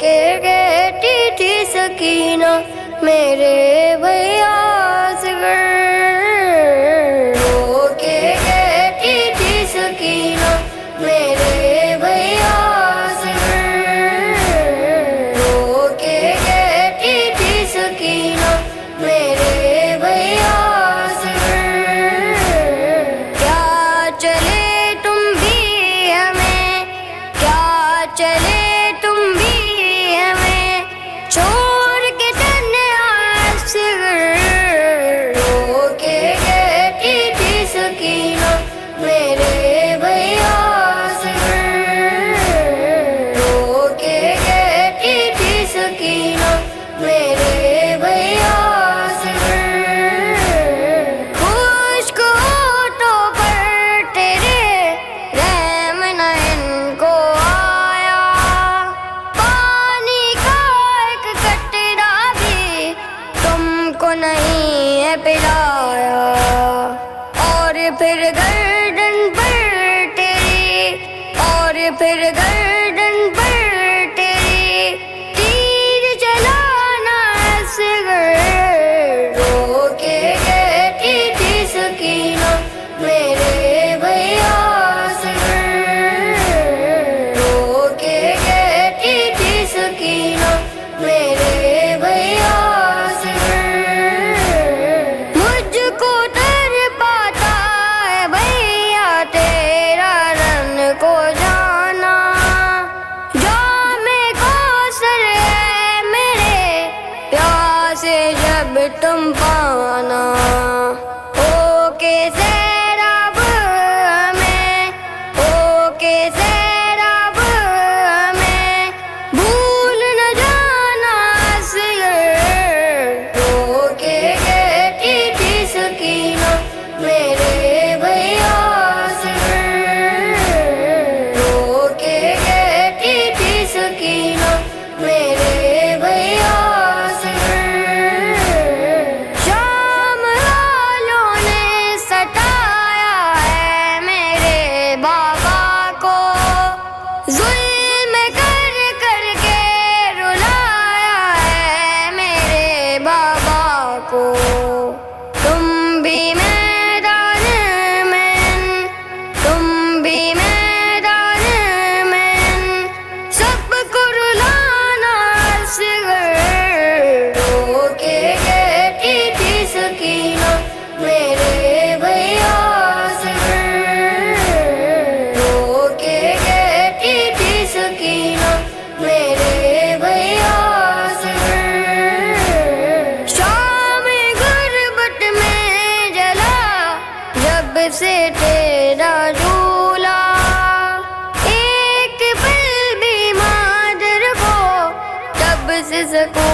के कहती थी सकीना मेरे भैया असगर, रो के कहती थी सकीना मेरे भैया असगर, रो के कहती थी सकीना मेरे भैया असगर। क्या चले तुम भी हमें, क्या चले तुम भी हमें छोड़ के तन्हा असगर, रो के कहती थी सकीना मेरे भैया असगर, रो के कहती थी सकीना मेरे भैया असगर। खुश्क होठों पर तेरे रहम न इनको आया, पानी का एक कतरा भी तुमको नहीं है पिलाया, और फिर गर्दन पर तेरी, और फिर गर्दन पर तेरी तीर चलाना असगर, रो के कहती थी सकीना मेरे भैया असगर, रो के कहती थी सकीना मेरे भैया असगर। मुझको तर पाता है भैया तेरा रन को जाना, जामे कौसर है मेरे प्यासे जब तुम पाना, ओ के सैराब हमें, ओ के सैराब हमें भूल न जाना असगर, रो के कहती थी सकीना मेरे भैया असगर, रो के कहती थी सकीना मेरे भैया असगर। शाम वालों ने सताया है मेरे बाबा को, जुल्म कर कर के रुलाया है मेरे बाबा को। तुम भी मैदान में, तुम भी मैदान में सबको रुलाना असगर, रो के कहती थी सकीना मेरे भैया असगर, रो के कहती थी सकीना मेरे भैया असगर। शाम गुर्बत में जला जब से तेरा झूला, एक पल भी मादर को तब से सकून